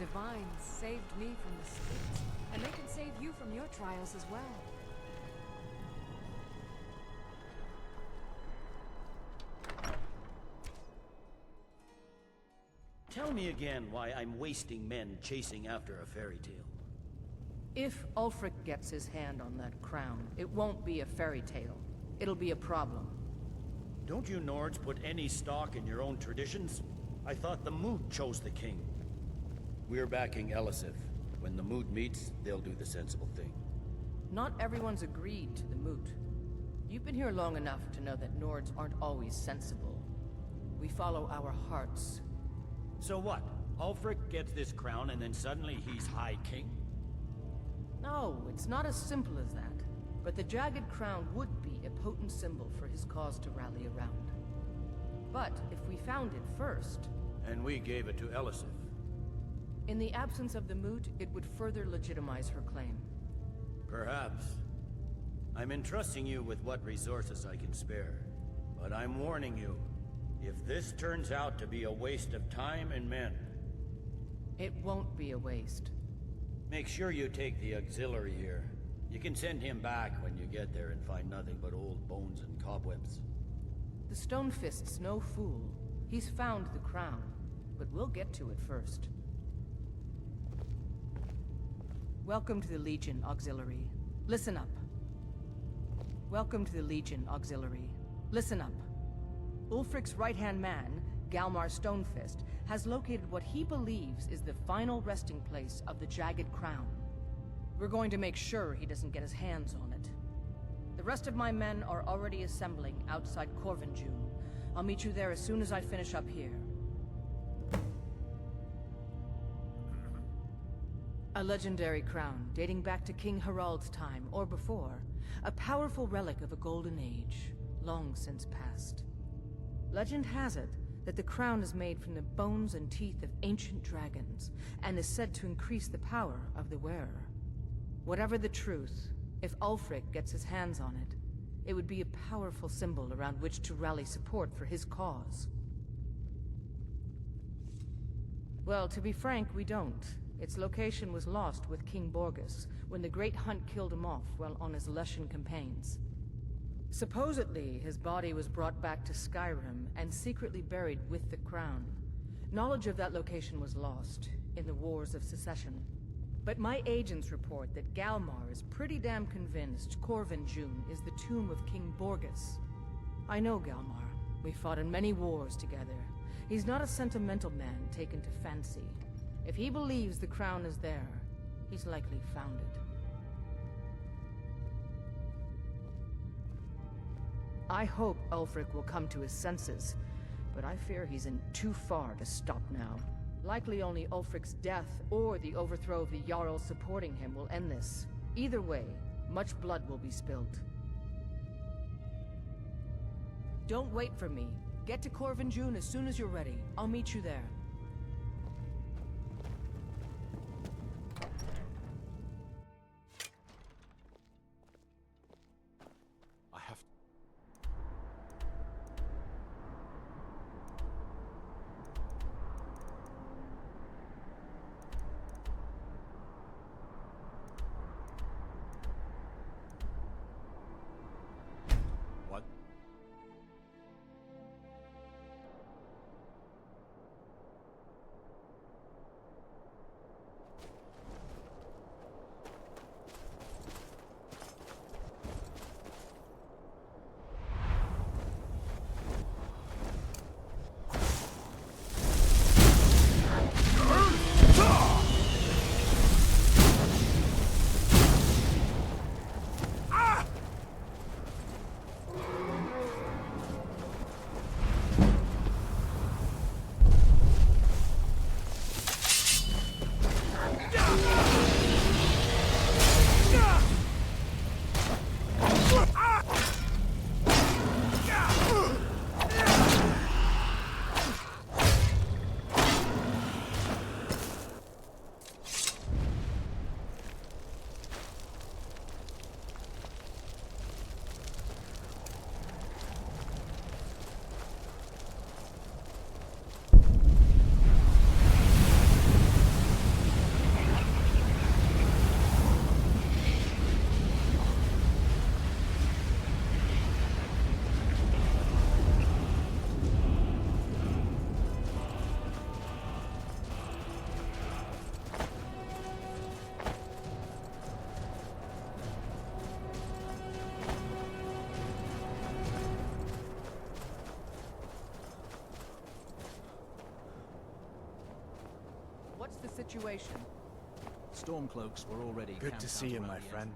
divines saved me from the streets, and they can save you from your trials as well. Tell me again why I'm wasting men chasing after a fairy tale. If Ulfric gets his hand on that crown, it won't be a fairy tale. It'll be a problem. Don't you Nords put any stock in your own traditions? I thought the Moot chose the king. We're backing Elisif. When the Moot meets, they'll do the sensible thing. Not everyone's agreed to the Moot. You've been here long enough to know that Nords aren't always sensible. We follow our hearts. So what? Ulfric gets this crown and then suddenly he's High King? No, it's not as simple as that. But the Jagged Crown would be a potent symbol for his cause to rally around. But if we found it first... And we gave it to Elisif. In the absence of the Moot, it would further legitimize her claim. Perhaps. I'm entrusting you with what resources I can spare. But I'm warning you, if this turns out to be a waste of time and men... It won't be a waste. Make sure you take the auxiliary here. You can send him back when you get there and find nothing but old bones and cobwebs. The Stonefist's no fool. He's found the crown, but we'll get to it first. Welcome to the Legion Auxiliary. Listen up. Welcome to the Legion Auxiliary. Listen up. Ulfric's right-hand man, Galmar Stonefist, has located what he believes is the final resting place of the Jagged Crown. We're going to make sure he doesn't get his hands on it. The rest of my men are already assembling outside Corvinjune. I'll meet you there as soon as I finish up here. A legendary crown dating back to King Harald's time, or before. A powerful relic of a golden age, long since past. Legend has it that the crown is made from the bones and teeth of ancient dragons, and is said to increase the power of the wearer. Whatever the truth, if Ulfric gets his hands on it, it would be a powerful symbol around which to rally support for his cause. Well, to be frank, we don't. Its location was lost with King Borgus, when the Great Hunt killed him off while on his Lushan campaigns. Supposedly, his body was brought back to Skyrim and secretly buried with the crown. Knowledge of that location was lost in the Wars of Secession. But my agents report that Galmar is pretty damn convinced Corvinjune is the tomb of King Borgus. I know Galmar. We fought in many wars together. He's not a sentimental man taken to fancy. If he believes the crown is there, he's likely found it. I hope Ulfric will come to his senses, but I fear he's in too far to stop now. Likely only Ulfric's death or the overthrow of the Jarl supporting him will end this. Either way, much blood will be spilled. Don't wait for me. Get to Corvinjune as soon as you're ready. I'll meet you there. I have... What? situation? Stormcloaks were already Good to see you, my friend.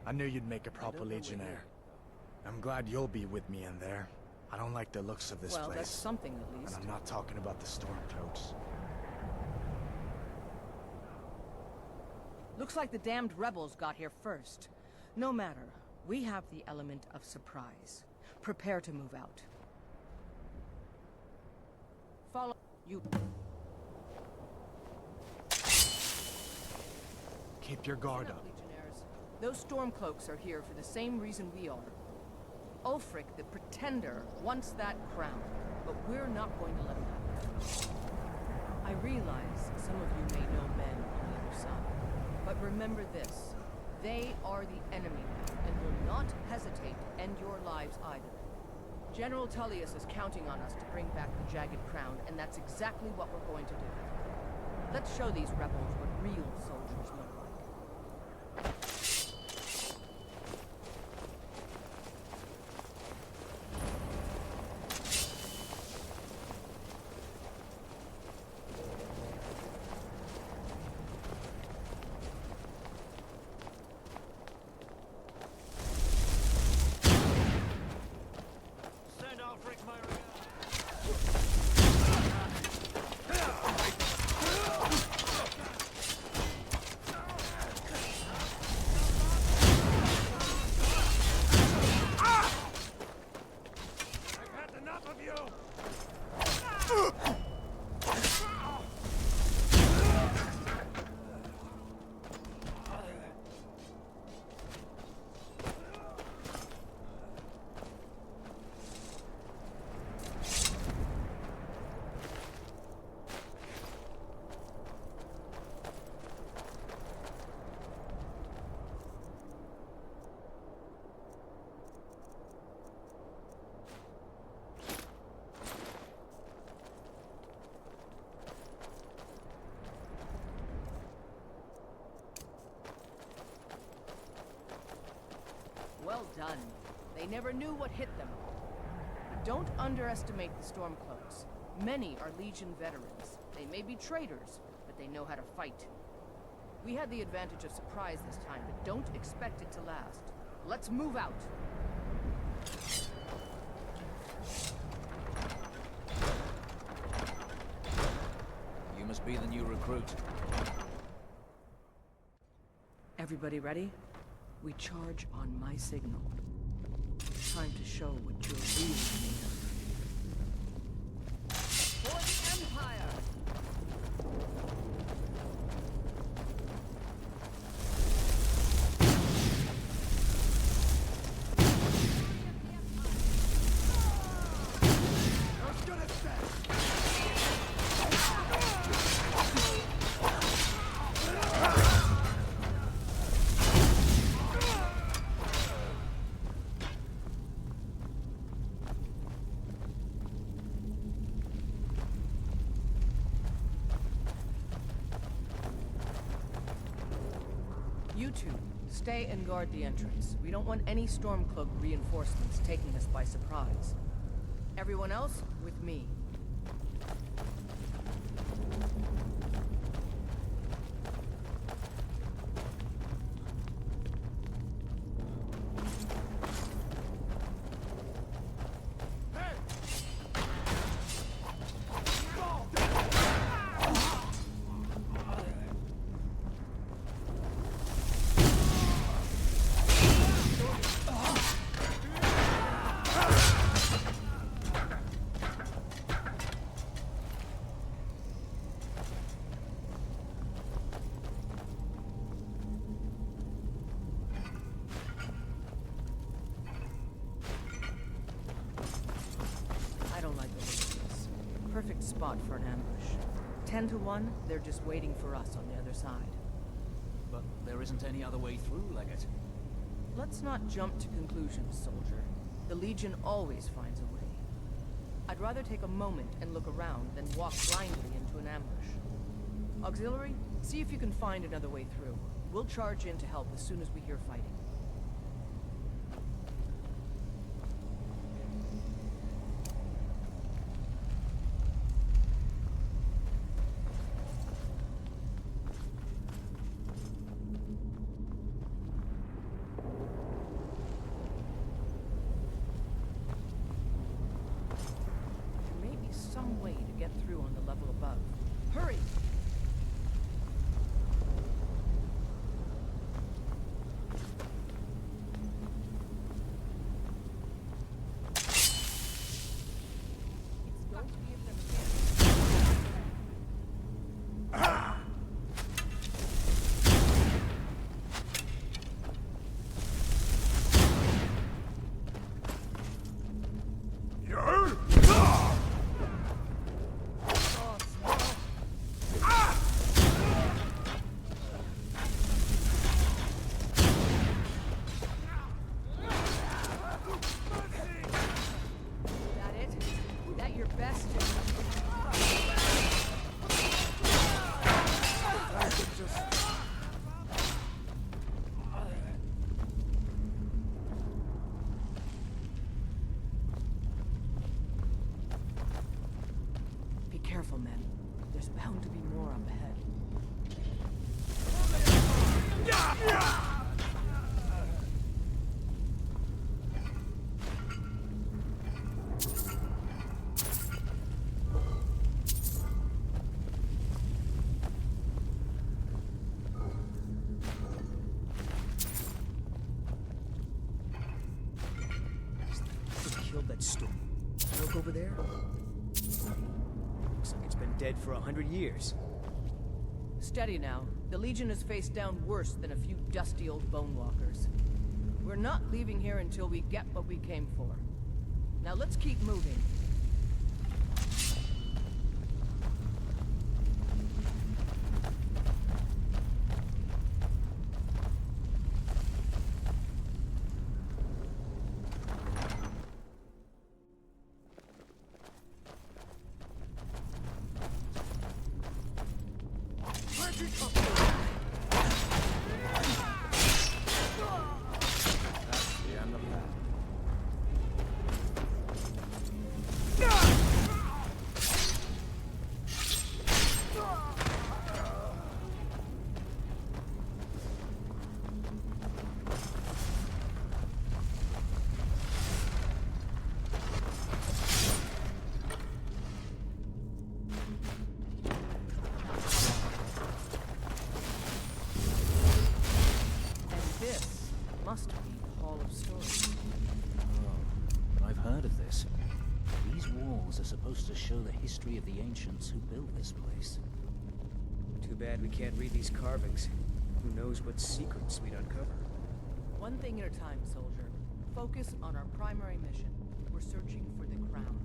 I knew you'd make a proper legionnaire. I'm glad you'll be with me in there. I don't like the looks of this Well, place. that's something at least. And I'm not talking about the Stormcloaks. Looks like the damned rebels got here first. No matter. We have the element of surprise. Prepare to move out. Follow you. Keep your guard Listen up. Legionnaires. Those Stormcloaks are here for the same reason we are. Ulfric, the Pretender, wants that crown, but we're not going to let him have it. I realize some of you may know men on the other side, but remember this. They are the enemy now, and will not hesitate to end your lives either. General Tullius is counting on us to bring back the Jagged Crown, and that's exactly what we're going to do. Let's show these rebels what real soldiers look like. Well done. They never knew what hit them. Don't underestimate the Stormcloaks. Many are Legion veterans. They may be traitors, but they know how to fight. We had the advantage of surprise this time, but don't expect it to last. Let's move out. You must be the new recruit. Everybody ready? We charge on my signal. Time to show what you're really made of. For the Empire! You two, stay and guard the entrance. We don't want any Stormcloak reinforcements taking us by surprise. Everyone else, with me. I don't like the look of this. Perfect spot for an ambush. 10 to 1, they're just waiting for us on the other side. But there isn't any other way through, Legate. Let's not jump to conclusions, soldier. The Legion always finds a way. I'd rather take a moment and look around than walk blindly into an ambush. Auxiliary, see if you can find another way through. We'll charge in to help as soon as we hear fighting. There's bound to be more up ahead. Killed that storm. Look over there. Looks like it's been dead for 100 years. Steady now. The Legion has faced down worse than a few dusty old bone walkers. We're not leaving here until we get what we came for. Now let's keep moving. Must be the Hall of Stories. Oh, I've heard of this. These walls are supposed to show the history of the ancients who built this place. Too bad we can't read these carvings. Who knows what secrets we'd uncover. One thing at a time, soldier. Focus on our primary mission. We're searching for the crown.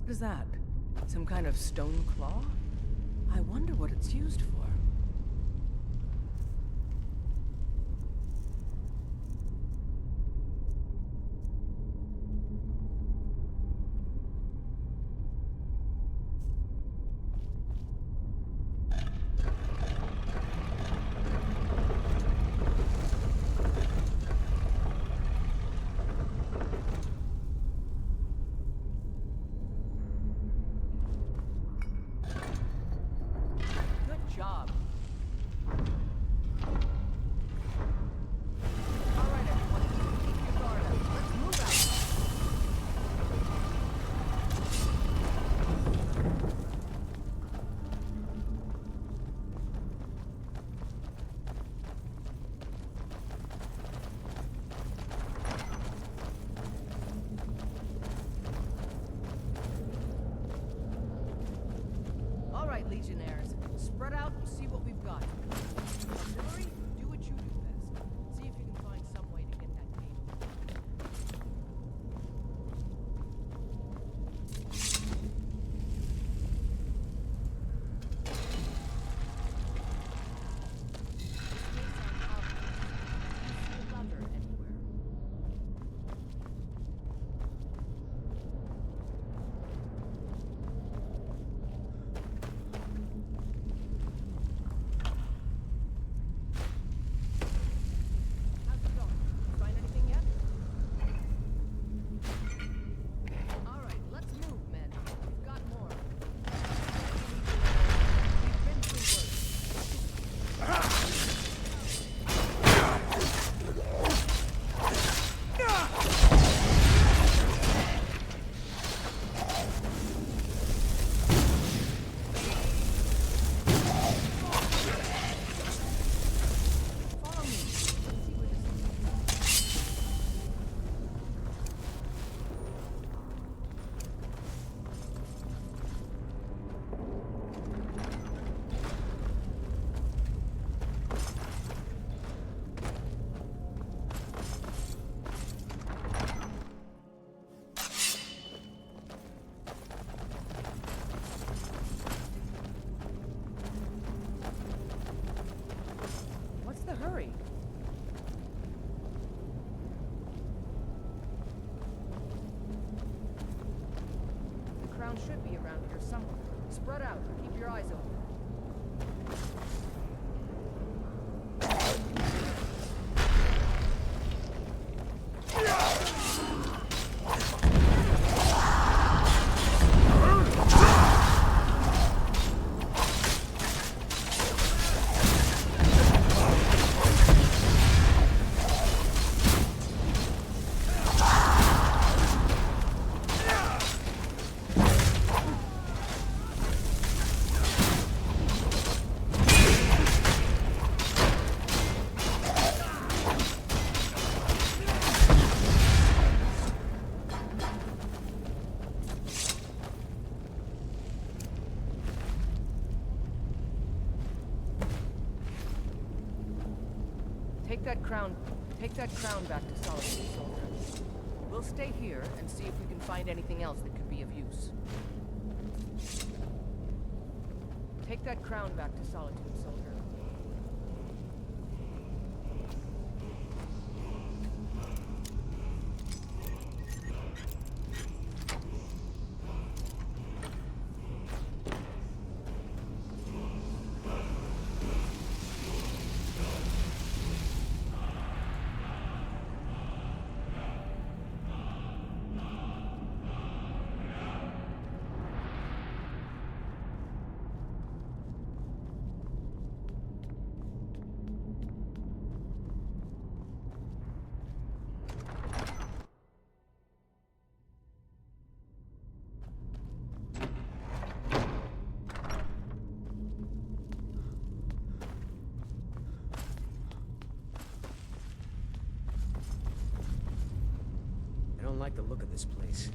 What is that? Some kind of stone claw? I wonder what it's used for. Job. All right, everyone. Keep your guard up. Let's move out. All right, Legionnaires. Spread out and see what we've got. Artillery, do what you do best. See if you can find some way to get that gate open. Lever anywhere. How's it going? Find anything yet? All right, let's move, men. We've got more. We've been through worse. Follow me. Let's see where this is. What's the hurry? The crown should be around here somewhere. Spread out. Keep your eyes open. Take that crown back to Solitude, soldier. We'll stay here and see if we can find anything else that could be of use. Take that crown back to Solitude, soldier. I don't like the look of this place.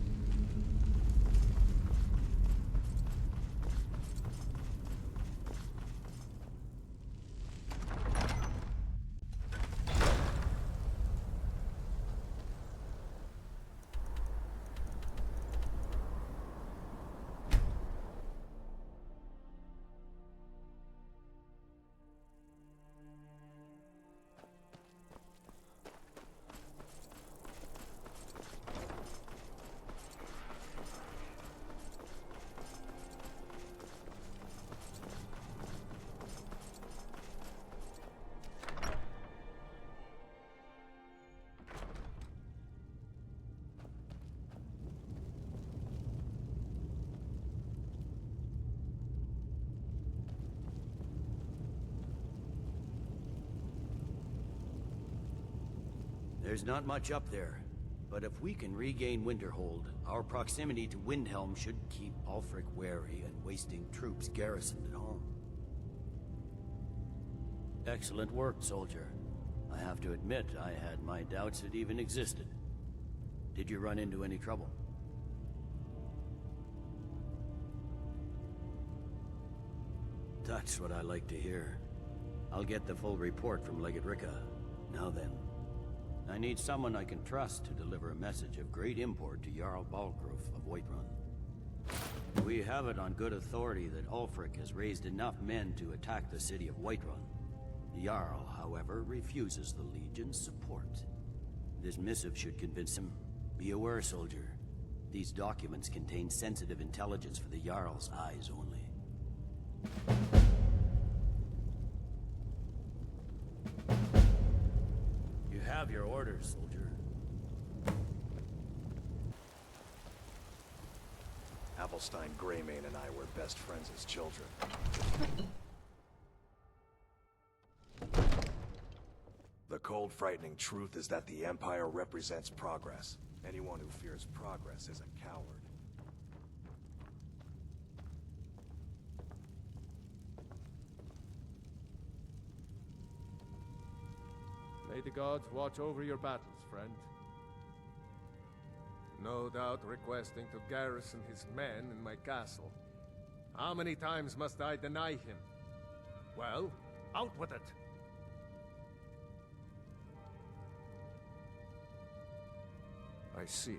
There's not much up there, but if we can regain Winterhold, our proximity to Windhelm should keep Ulfric wary and wasting troops garrisoned at home. Excellent work, soldier. I have to admit, I had my doubts it even existed. Did you run into any trouble? That's what I like to hear. I'll get the full report from Legate Ricca. Now then, I need someone I can trust to deliver a message of great import to Jarl Balgruuf of Whiterun. We have it on good authority that Ulfric has raised enough men to attack the city of Whiterun. The Jarl, however, refuses the Legion's support. This missive should convince him. Be aware, soldier. These documents contain sensitive intelligence for the Jarl's eyes only. You have your orders, soldier. Applestein Greymane and I were best friends as children. The cold, frightening truth is that the Empire represents progress. Anyone who fears progress is a coward. May the gods watch over your battles, friend. No doubt requesting to garrison his men in my castle. How many times must I deny him? Well, out with it! I see.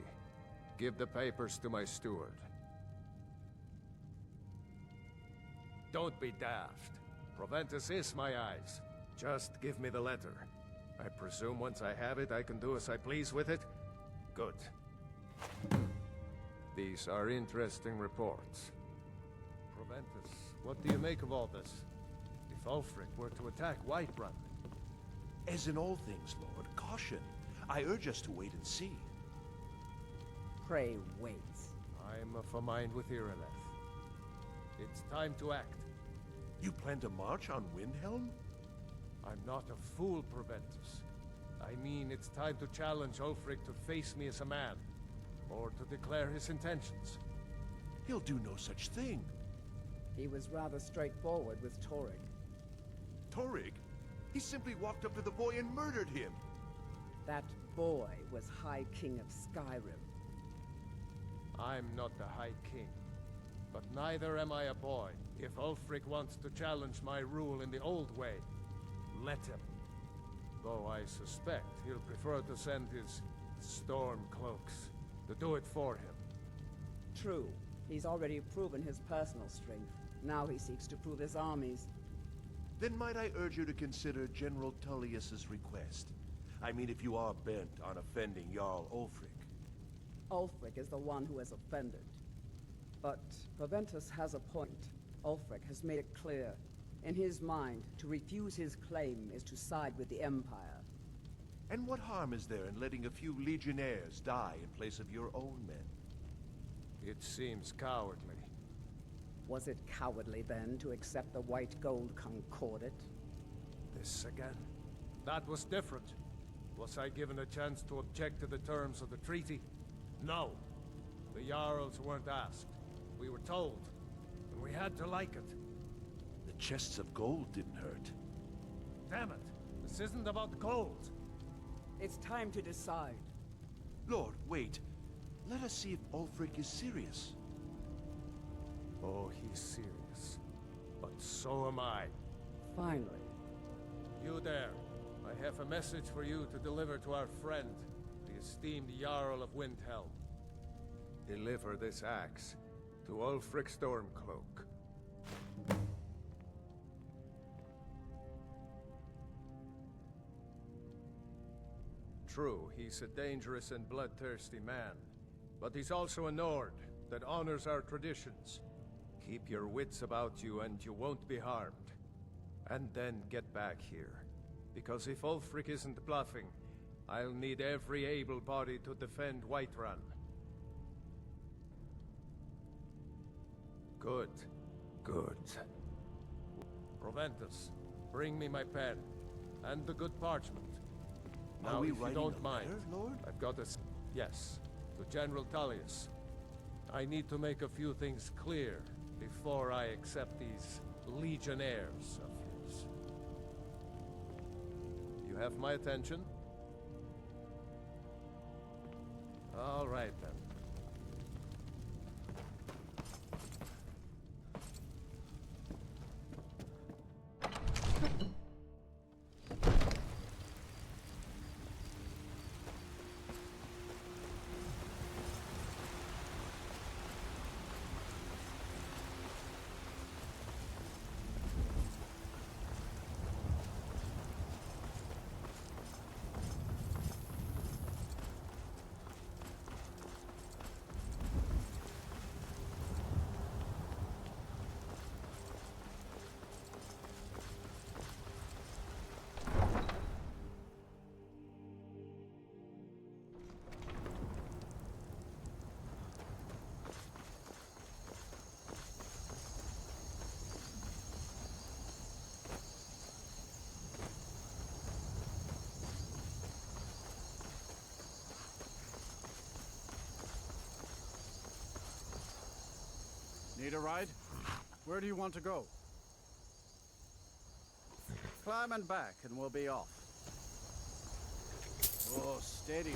Give the papers to my steward. Don't be daft. Proventus is my eyes. Just give me the letter. I presume once I have it, I can do as I please with it? Good. These are interesting reports. Proventus, what do you make of all this? if Ulfric were to attack Whiterun. As in all things, Lord, caution. I urge us to wait and see. Pray wait. I'm of a mind with Irileth. It's time to act. You plan to march on Windhelm? I'm not a fool, Proventus. I mean, it's time to challenge Ulfric to face me as a man, or to declare his intentions. He'll do no such thing. He was rather straightforward with Torrig. Torrig? He simply walked up to the boy and murdered him. That boy was High King of Skyrim. I'm not the High King, but neither am I a boy. If Ulfric wants to challenge my rule in the old way, let him. Though I suspect he'll prefer to send his storm cloaks to do it for him. True. He's already proven his personal strength. Now he seeks to prove his armies. Then might I urge you to consider General Tullius's request? I mean, if you are bent on offending Jarl Ulfric. Ulfric is the one who has offended. But Proventus has a point. Ulfric has made it clear. In his mind, to refuse his claim is to side with the Empire. And what harm is there in letting a few legionnaires die in place of your own men? It seems cowardly. Was it cowardly then to accept the white gold concordat? This again? That was different. Was I given a chance to object to the terms of the treaty? No. The Jarls weren't asked. We were told, and we had to like it. The chests of gold didn't hurt. Damn it! This isn't about gold! It's time to decide. Lord, wait. Let us see if Ulfric is serious. Oh, he's serious. But so am I. Finally. You there. I have a message for you to deliver to our friend, the esteemed Jarl of Windhelm. Deliver this axe to Ulfric Stormcloak. True, he's a dangerous and bloodthirsty man, but he's also a Nord that honors our traditions. Keep your wits about you and you won't be harmed. And then get back here. Because if Ulfric isn't bluffing, I'll need every able body to defend Whiterun. Good. Good. Proventus, bring me my pen. And the good parchment. Are Now, we if you writing don't a mind, letter, Lord? I've got a... Yes, to General Tullius. I need to make a few things clear before I accept these legionnaires of his. You have my attention? All right, then. Need a ride? Where do you want to go? Climb and back and we'll be off. Oh, steady.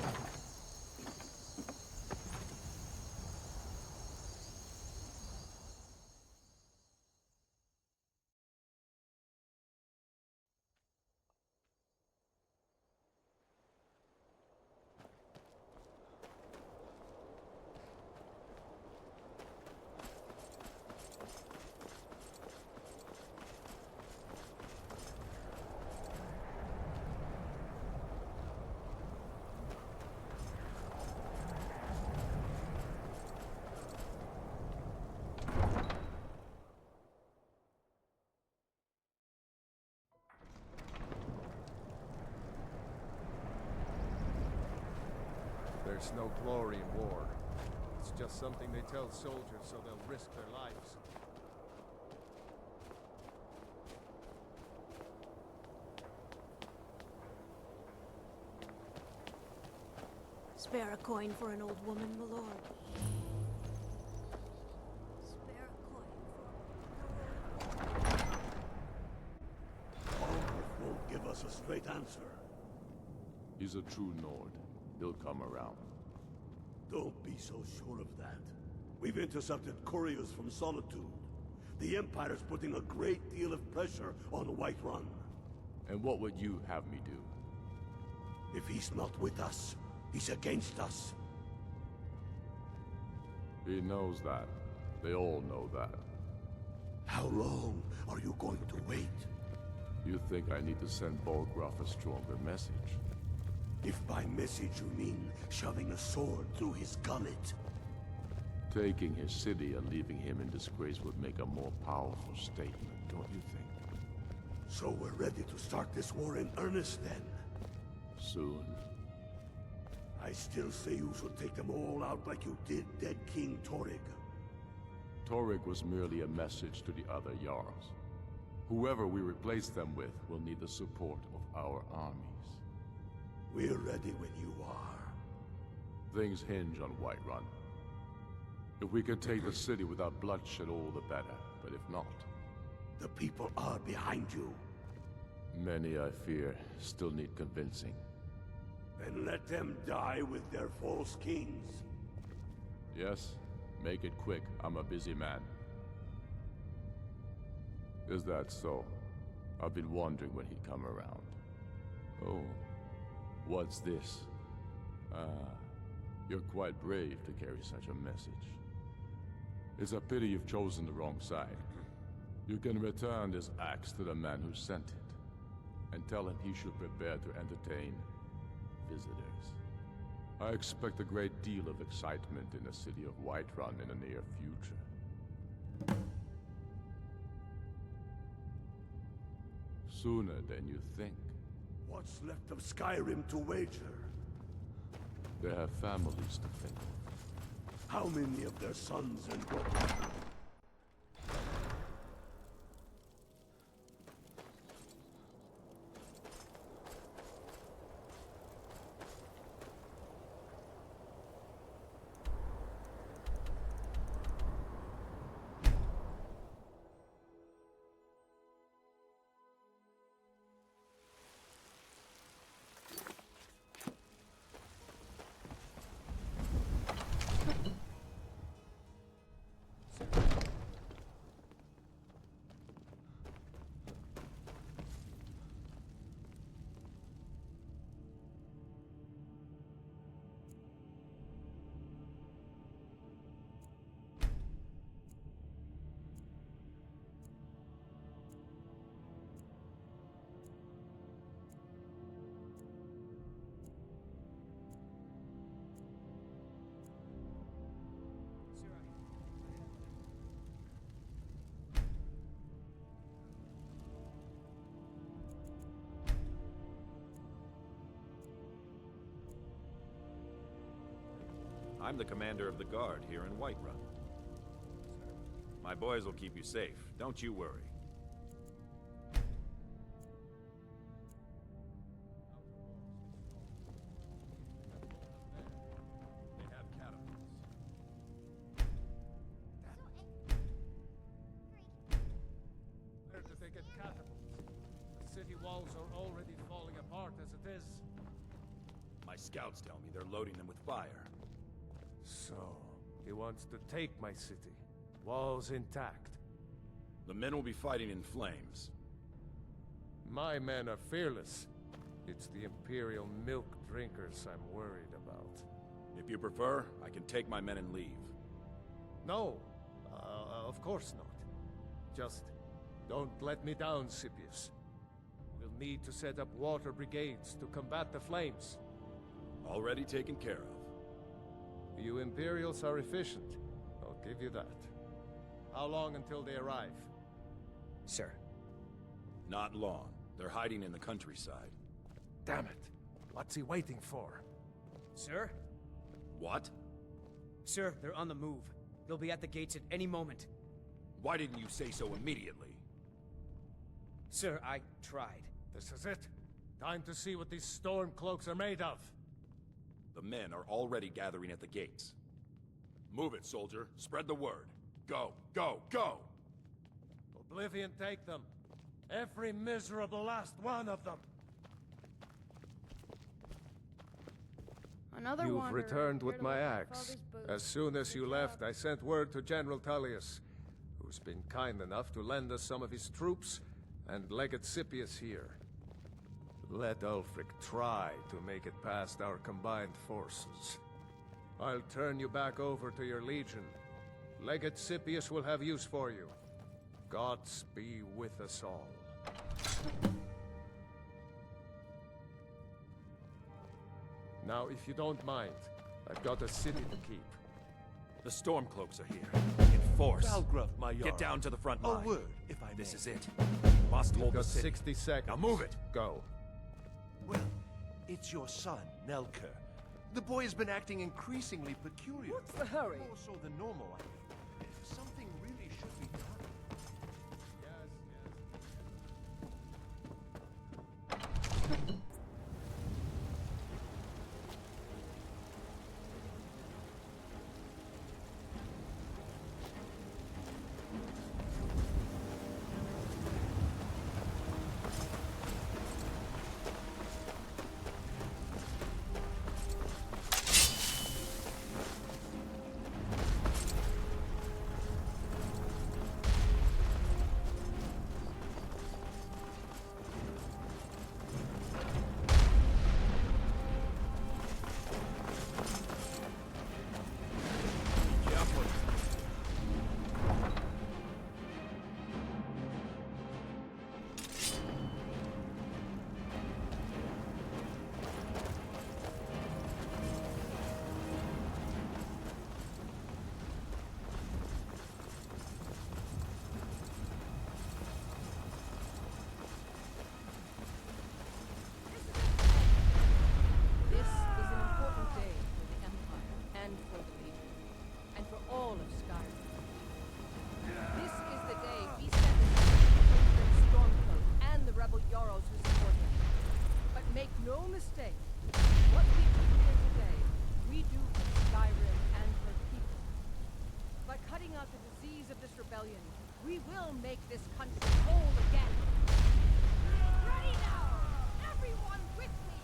there's no glory in war. It's just something they tell soldiers so they'll risk their lives. Spare a coin for an old woman, my lord. Spare a coin for... Aldrich won't give us a straight answer. He's a true Nord. He'll come around. Don't be so sure of that. We've intercepted couriers from Solitude. The Empire's putting a great deal of pressure on Whiterun. And what would you have me do? If he's not with us, he's against us. He knows that. They all know that. How long are you going to wait? You think I need to send Bolgraf a stronger message? If by message you mean shoving a sword through his gullet. Taking his city and leaving him in disgrace would make a more powerful statement, don't you think? So we're ready to start this war in earnest then? Soon. I still say you should take them all out like you did dead King Torrig. Torrig was merely a message to the other Jarls. Whoever we replace them with will need the support of our armies. We're ready when you are. Things hinge on Whiterun. If we can take the city without bloodshed, all the better. But if not... The people are behind you. Many, I fear, still need convincing. Then let them die with their false kings. Yes, make it quick. I'm a busy man. Is that so? I've been wondering when he'd come around. Oh, what's this? You're quite brave to carry such a message. It's a pity you've chosen the wrong side. You can return this axe to the man who sent it, and tell him he should prepare to entertain visitors. I expect a great deal of excitement in the city of Whiterun in the near future. Sooner than you think. What's left of Skyrim to wager? They have families to think of. How many of their sons and daughters? I'm the commander of the guard here in Whiterun. My boys will keep you safe, don't you worry. They have catapults. Where did they get catapults? The city walls are already falling apart as it is. My scouts tell me they're loading them with fire. So, he wants to take my city. Walls intact. The men will be fighting in flames. My men are fearless. It's the Imperial milk drinkers I'm worried about. If you prefer, I can take my men and leave. No, of course not. Just don't let me down, Scipius. We'll need to set up water brigades to combat the flames. Already taken care of. You Imperials are efficient. I'll give you that. How long until they arrive? Sir. Not long. They're hiding in the countryside. Damn it. What's he waiting for? Sir? What? Sir, they're on the move. They'll be at the gates at any moment. Why didn't you say so immediately? Sir, I tried. This is it. Time to see what these storm cloaks are made of. The men are already gathering at the gates. Move it, soldier. Spread the word. Go, go, go! Oblivion take them. Every miserable last one of them. Another You've wanderer returned with here to my look at axe. father's boat. As soon as Good you left, job. I sent word to General Tullius, who's been kind enough to lend us some of his troops, and Legate Scipius here. Let Ulfric try to make it past our combined forces. I'll turn you back over to your legion. Legate Scipius will have use for you. Gods be with us all. Now, if you don't mind, I've got a city to keep. The Stormcloaks are here. In force. Valgruff, my Get Jarl. down to the front A line. word, if I may. This is it. Must You've hold got the city. 60 seconds. Now move it. Go. Well, it's your son, Nelker. The boy has been acting increasingly peculiar. What's the hurry? More so than normal, I think. Something really should be done. This is an important day for the Empire and for the Legion, and for all of Skyrim. This is the day we send the Stormcloak and the rebel Jarls who support them. But make no mistake, what we do here today, we do for Skyrim and her people. By cutting out the disease of this rebellion, we will make this country whole again. Ready now! Everyone with me!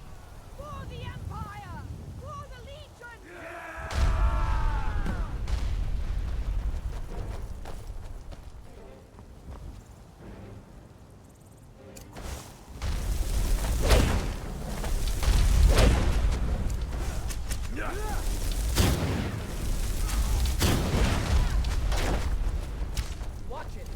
For the Empire! For the Legion! Watch it!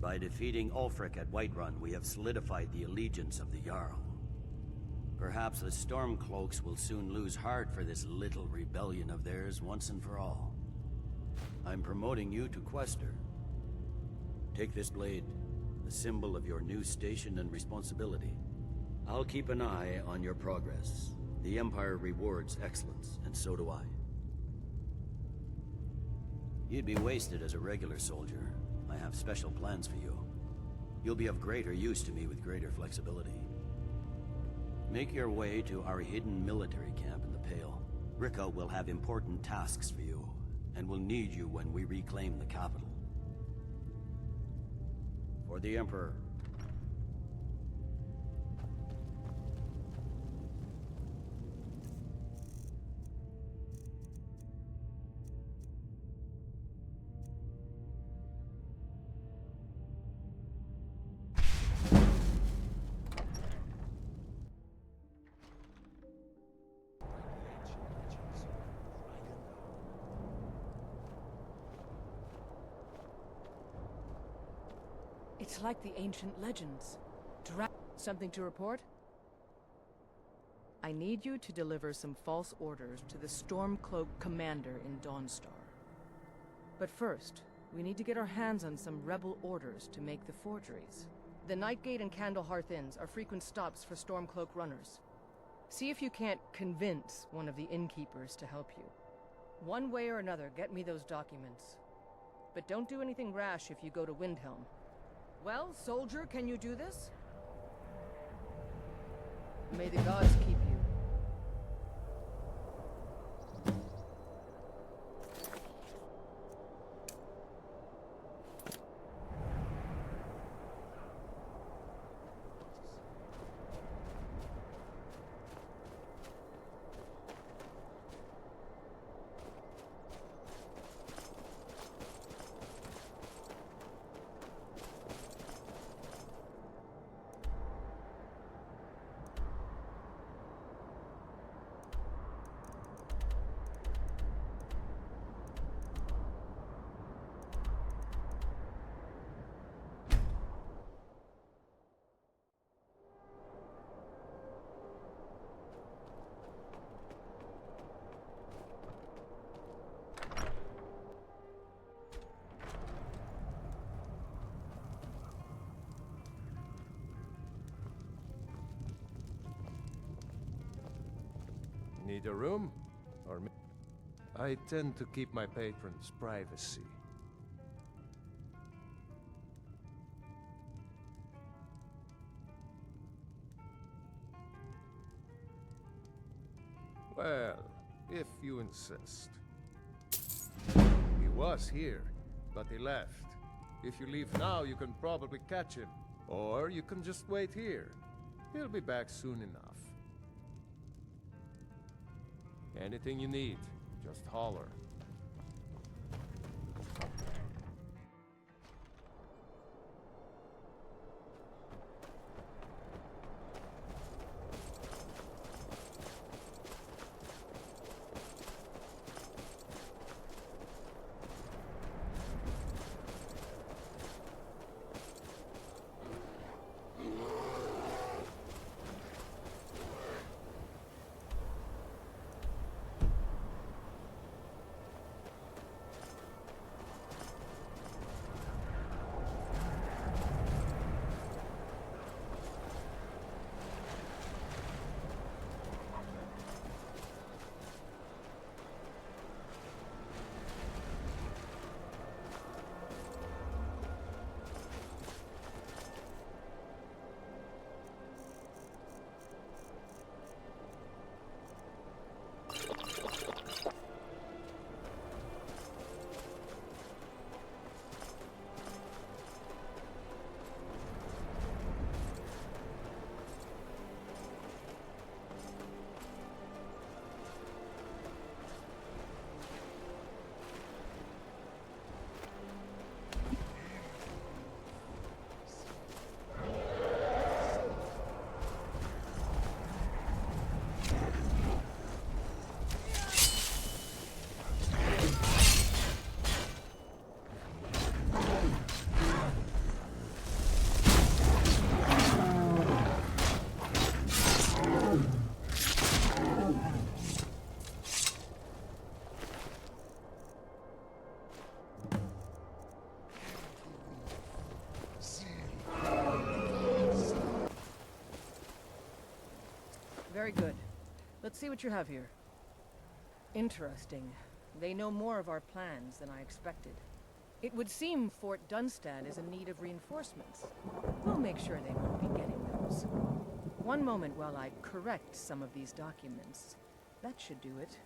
By defeating Ulfric at Whiterun, we have solidified the allegiance of the Jarl. Perhaps the Stormcloaks will soon lose heart for this little rebellion of theirs once and for all. I'm promoting you to Quester. Take this blade, the symbol of your new station and responsibility. I'll keep an eye on your progress. The Empire rewards excellence, and so do I. You'd be wasted as a regular soldier. I have special plans for you. You'll be of greater use to me with greater flexibility. Make your way to our hidden military camp in the Pale. Rika will have important tasks for you, and will need you when we reclaim the capital. For the Emperor. It's like the ancient legends. Something to report? I need you to deliver some false orders to the Stormcloak commander in Dawnstar. But first, we need to get our hands on some rebel orders to make the forgeries. The Nightgate and Candlehearth Inns are frequent stops for Stormcloak runners. See if you can't convince one of the innkeepers to help you. One way or another, get me those documents. But don't do anything rash if you go to Windhelm. Well, soldier, can you do this? May the gods keep you. Need a room? Or I tend to keep my patrons' privacy. Well, if you insist. He was here, but he left. If you leave now, you can probably catch him. Or you can just wait here. He'll be back soon enough. Anything you need, just holler. Very good. Let's see what you have here. Interesting. They know more of our plans than I expected. It would seem Fort Dunstad is in need of reinforcements. We'll make sure they won't be getting those. One moment while I correct some of these documents. That should do it.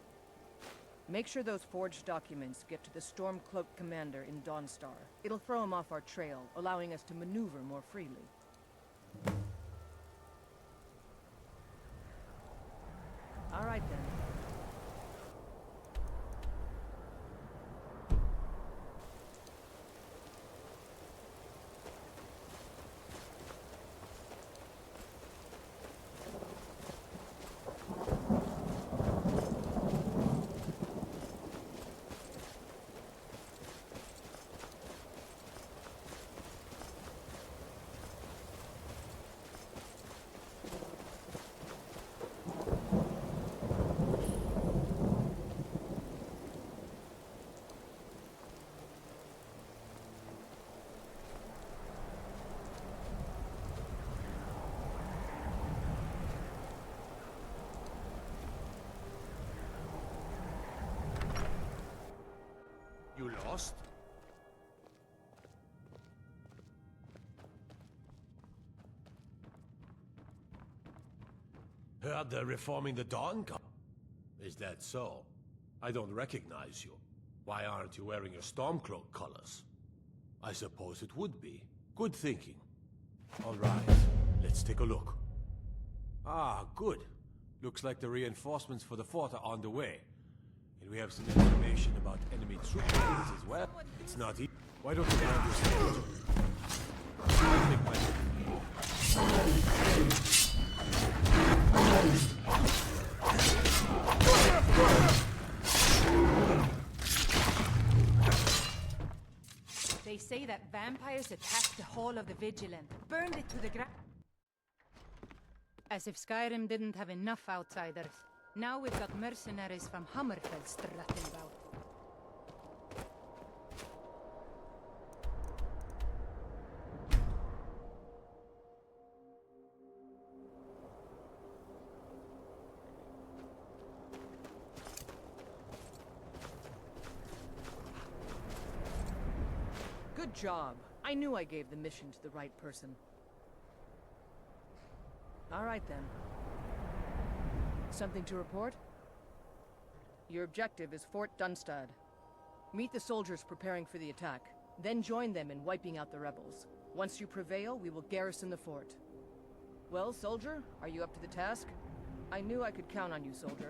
Make sure those forged documents get to the Stormcloak commander in Dawnstar. It'll throw him off our trail, allowing us to maneuver more freely. All right then. You lost? Heard they're reforming the Dawn Guard. Is that so? I don't recognize you. Why aren't you wearing your Stormcloak colors? I suppose it would be. Good thinking. All right, let's take a look. Ah, good. Looks like the reinforcements for the fort are on the way. And we have some information about enemy troop movements as well. It's not easy. Why don't you grab your sword? I think my... They say that vampires attacked the Hall of the Vigilant, burned it to the ground. As if Skyrim didn't have enough outsiders. Now we've got mercenaries from Hammerfell strutting about. Good job. I knew I gave the mission to the right person. All right then. Something to report? Your objective is Fort Dunstad. Meet the soldiers preparing for the attack, then join them in wiping out the rebels. Once you prevail, we will garrison the fort. Well, soldier, are you up to the task? I knew I could count on you, soldier.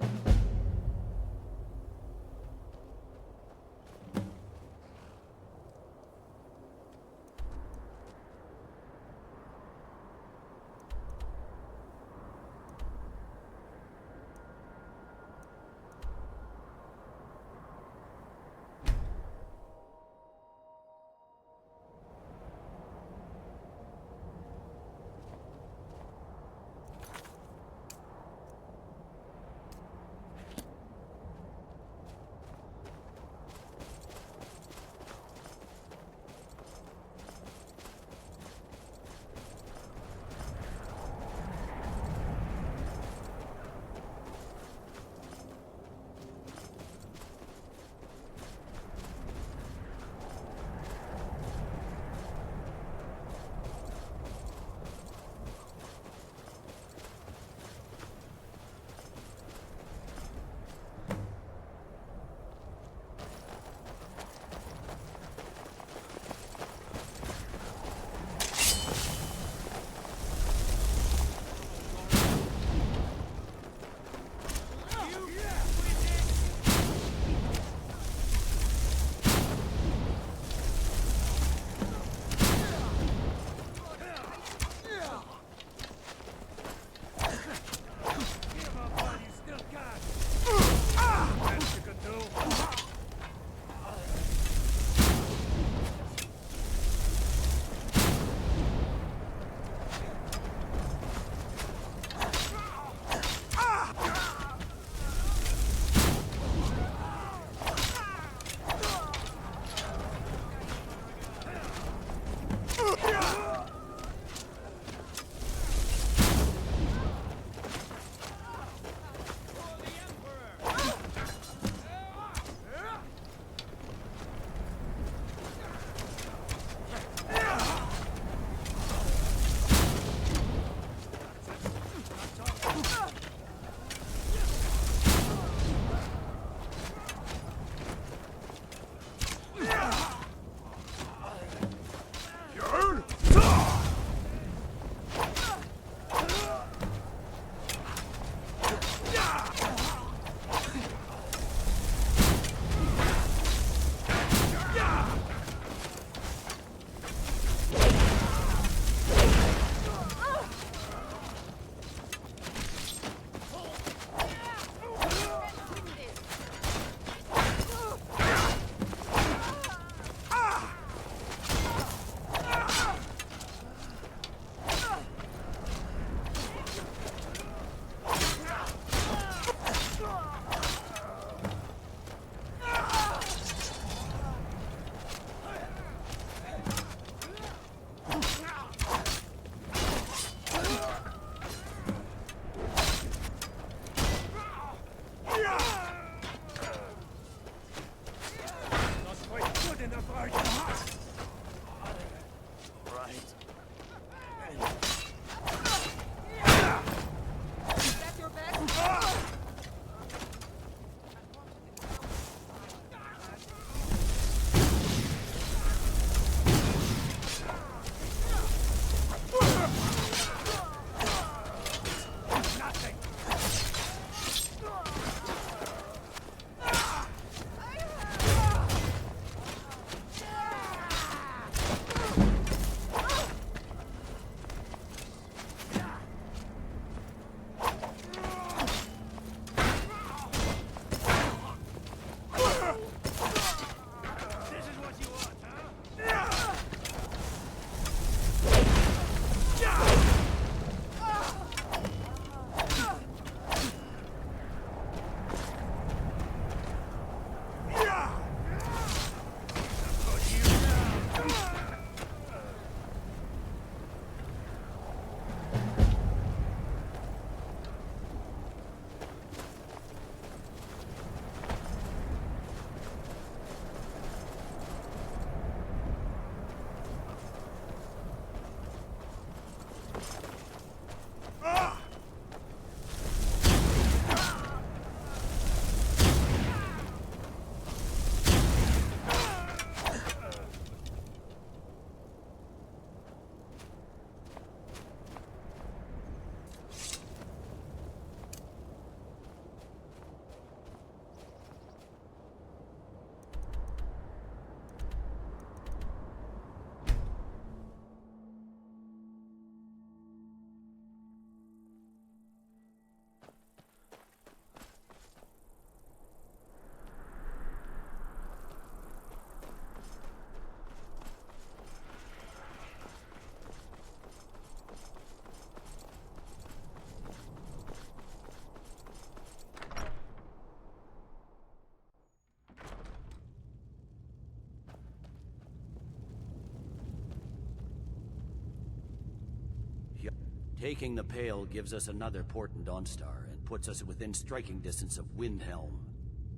Taking the Pale gives us another port in Dawnstar and puts us within striking distance of Windhelm.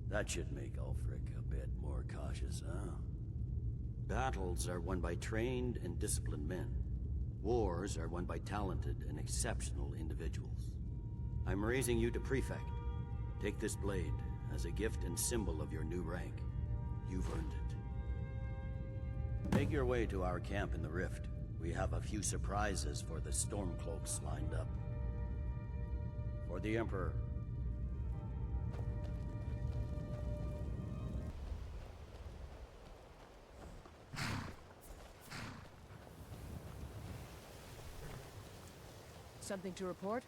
That should make Ulfric a bit more cautious, huh? Battles are won by trained and disciplined men. Wars are won by talented and exceptional individuals. I'm raising you to Prefect. Take this blade as a gift and symbol of your new rank. You've earned it. Make your way to our camp in the Rift. We have a few surprises for the Stormcloaks lined up. For the Emperor. Something to report?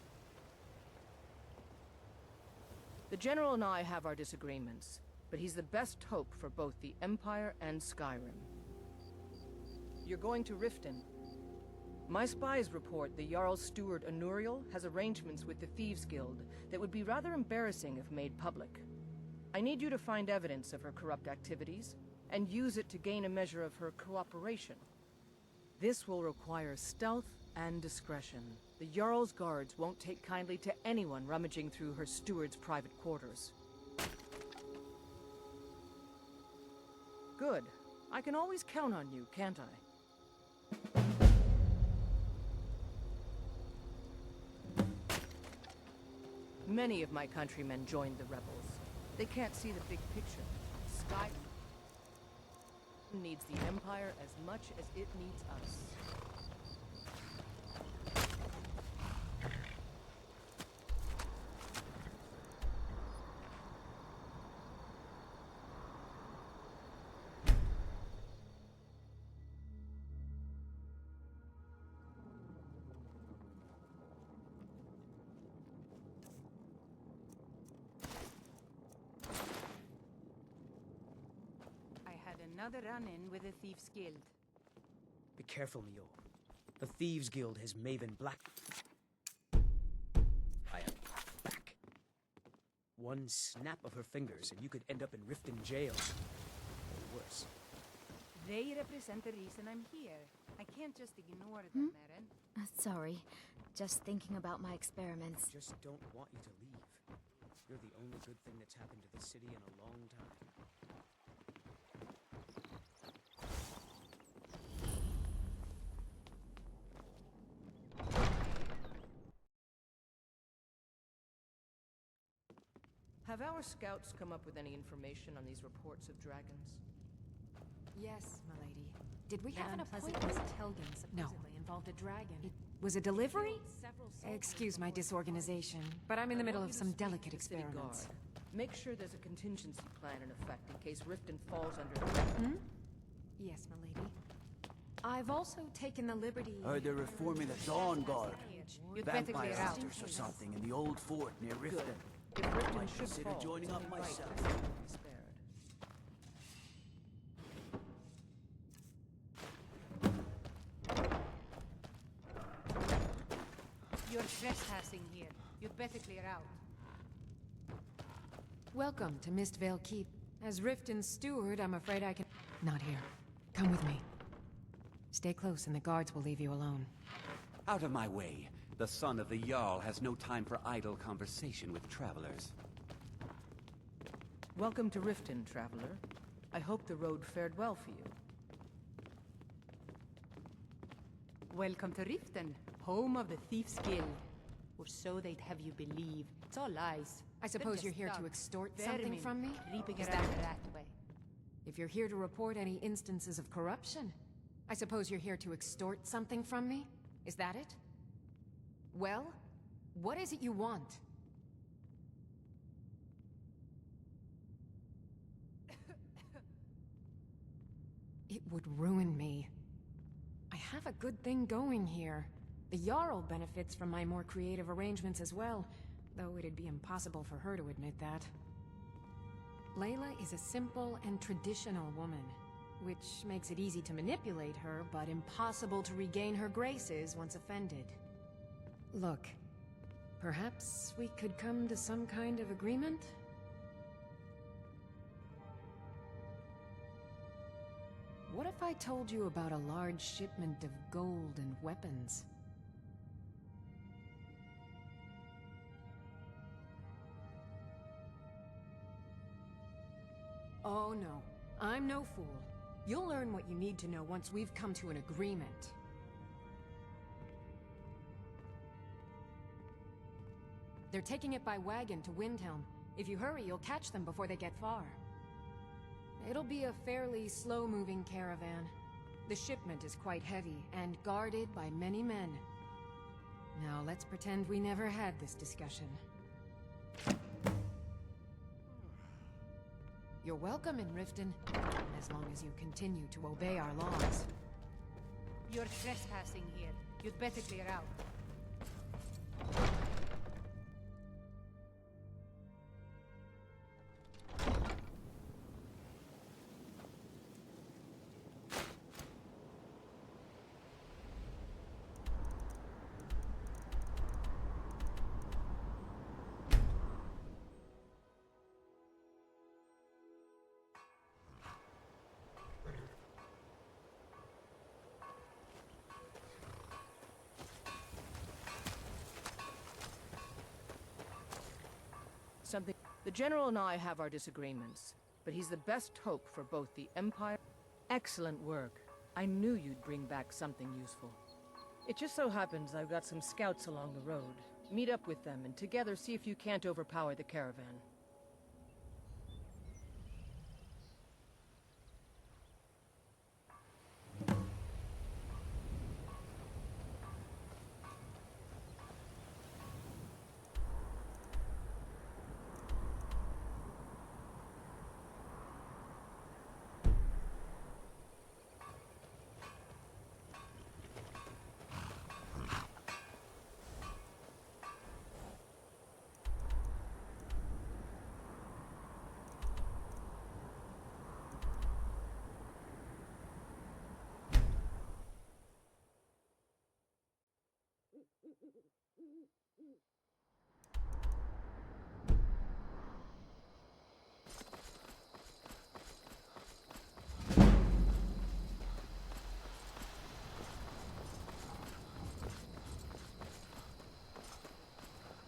The General and I have our disagreements, but he's the best hope for both the Empire and Skyrim. You're going to Riften. My spies report the Jarl's steward Anuriel has arrangements with the Thieves Guild that would be rather embarrassing if made public. I need you to find evidence of her corrupt activities, and use it to gain a measure of her cooperation. This will require stealth and discretion. The Jarl's guards won't take kindly to anyone rummaging through her steward's private quarters. Good. I can always count on you, can't I? Many of my countrymen joined the rebels. They can't see the big picture. Skyrim needs the Empire as much as it needs us. Another run-in with the Thieves Guild. Be careful, Mio. The Thieves Guild has Maven Black. I am back. One snap of her fingers and you could end up in Riften jail. Or worse. They represent the reason I'm here. I can't just ignore them, Maren. Sorry. Just thinking about my experiments. Just don't want you to leave. You're the only good thing that's happened to the city in a long time. Have our scouts come up with any information on these reports of dragons? Yes, milady. Did we The have an unpleasant appointment? Miss Telgen supposedly involved a dragon. It was a delivery? Excuse my disorganization, but I'm in the middle of some delicate experiments. Make sure there's a contingency plan in effect in case Riften falls under... Yes, milady. I've also taken the liberty... Heard they're reforming the Dawn Guard. You'd better Vampire clear out. hunters or something in the old fort near Riften. If Riften Might should consider fall, joining up invite myself. us to be spared. You're trespassing here. You'd better clear out. Welcome to Mistvale Keep. As Riften's steward, I'm afraid I can... Not here. Come with me. Stay close and the guards will leave you alone. Out of my way. The son of the Jarl has no time for idle conversation with travelers. Welcome to Riften, traveler. I hope the road fared well for you. Welcome to Riften, home of the Thieves Guild. Or so they'd have you believe. It's all lies. I suppose you're here to extort something from me? Is that it? that way? If you're here to report any instances of corruption, I suppose you're here to extort something from me? Is that it? Well, what is it you want? It would ruin me. I have a good thing going here. The Jarl benefits from my more creative arrangements as well, though it'd be impossible for her to admit that. Layla is a simple and traditional woman, which makes it easy to manipulate her, but impossible to regain her graces once offended. Look, perhaps we could come to some kind of agreement? What if I told you about a large shipment of gold and weapons? Oh no, I'm no fool. You'll learn what you need to know once we've come to an agreement. They're taking it by wagon to Windhelm. If you hurry, you'll catch them before they get far. It'll be a fairly slow-moving caravan. The shipment is quite heavy, and guarded by many men. Now let's pretend we never had this discussion. You're welcome in Riften, as long as you continue to obey our laws. You're trespassing here. You'd better clear out. Something. The General and I have our disagreements, but he's the best hope for both the Empire. Excellent work. I knew you'd bring back something useful. It just so happens I've got some scouts along the road. Meet up with them and together see if you can't overpower the caravan.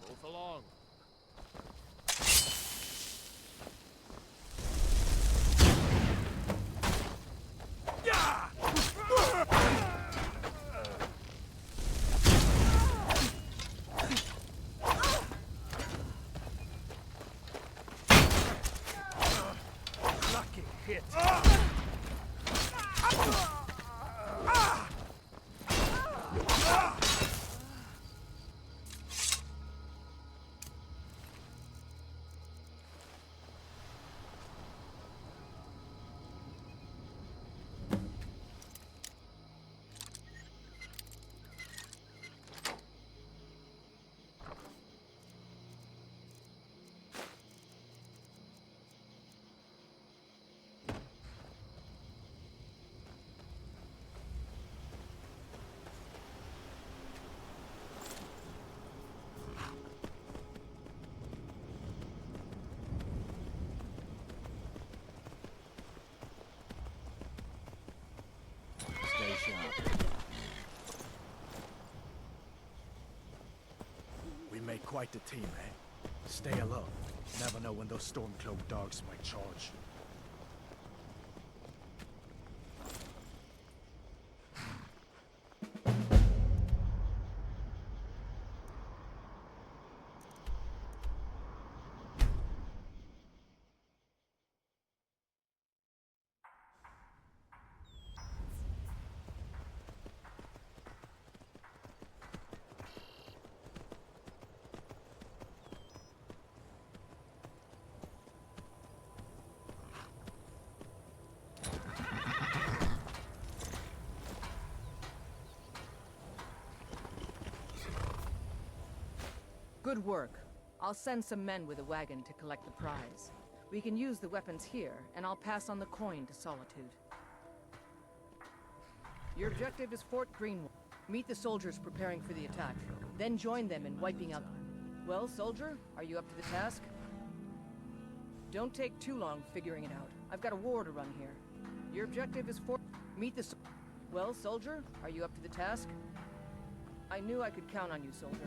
Move along. Lucky hit. Stay sharp. We make quite a team, eh? Stay alert. Never know when those Stormcloak dogs might charge. Good work. I'll send some men with a wagon to collect the prize. We can use the weapons here, and I'll pass on the coin to Solitude. Your objective is Fort Greenwald. Meet the soldiers preparing for the attack, then join them in wiping out... Well, soldier, are you up to the task? Don't take too long figuring it out. I've got a war to run here. Your objective is Fort... Meet the... Well, soldier, are you up to the task? I knew I could count on you, soldier.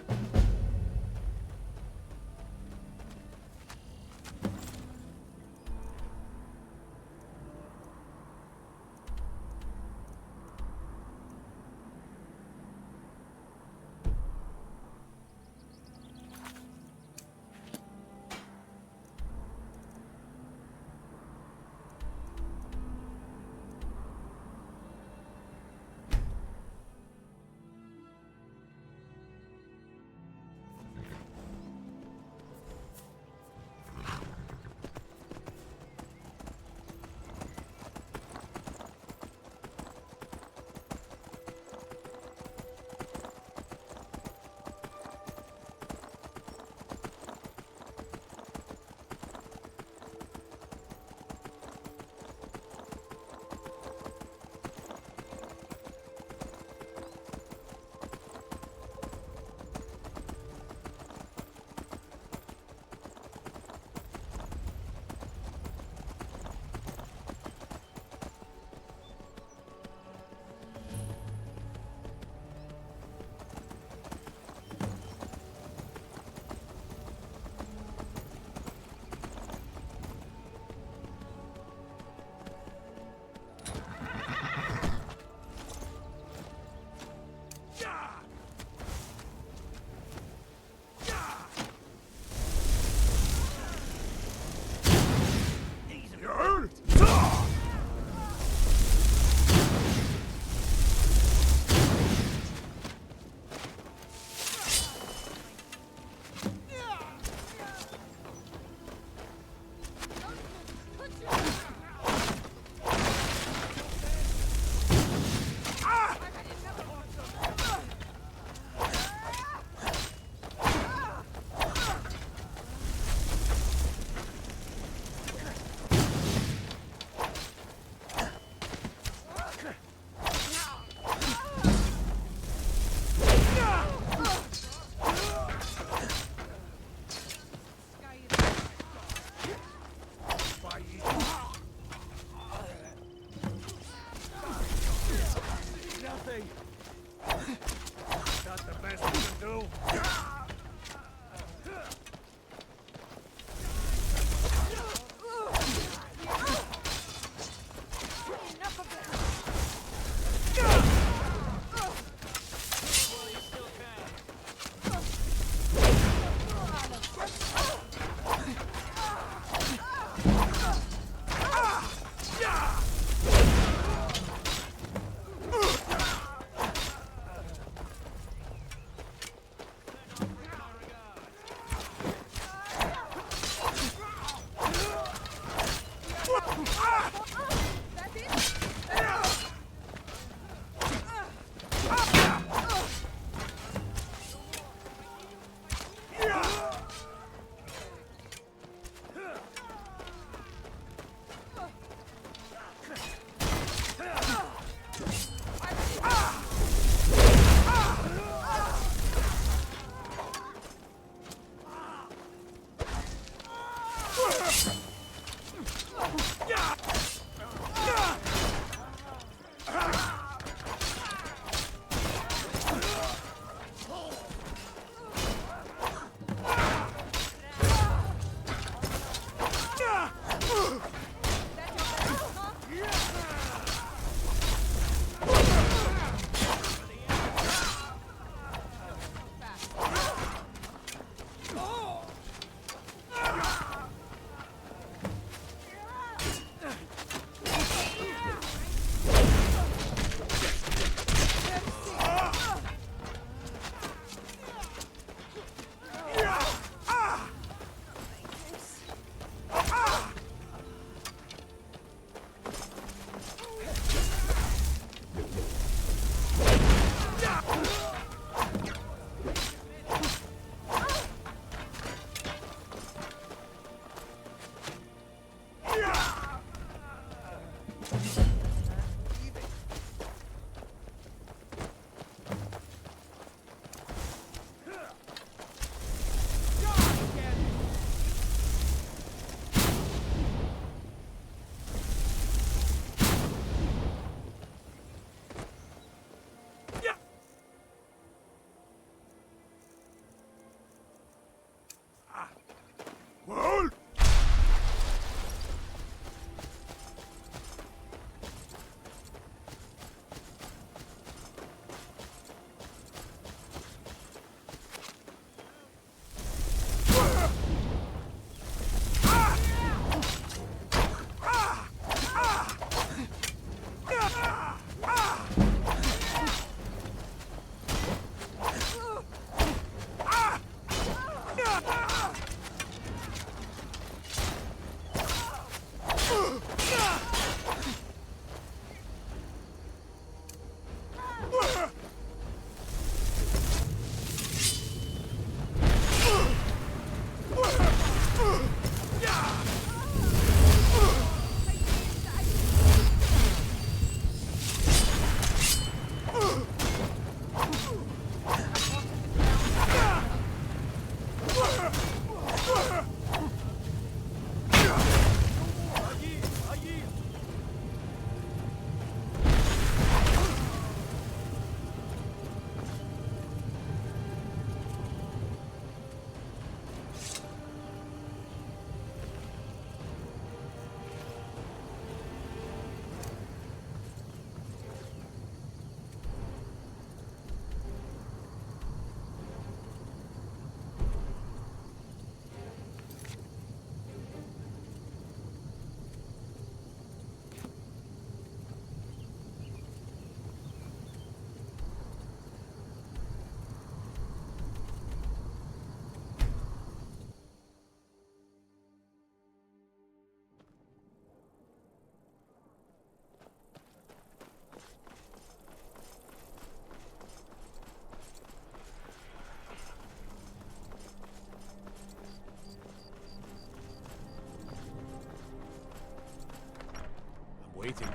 Waiting.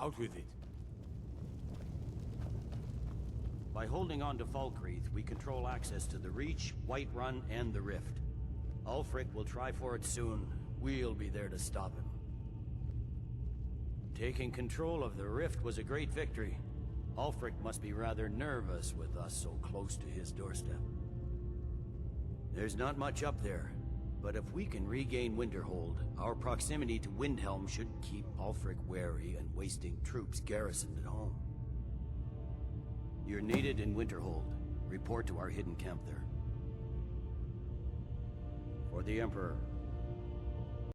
Out with it. By holding on to Falkreath, we control access to the Reach, Whiterun, and the Rift. Ulfric will try for it soon. We'll be there to stop him. Taking control of the Rift was a great victory. Ulfric must be rather nervous with us so close to his doorstep. There's not much up there, but if we can regain Winterhold, our proximity to Windhelm should keep Ulfric wary and wasting troops garrisoned at home. You're needed in Winterhold. Report to our hidden camp there. For the Emperor,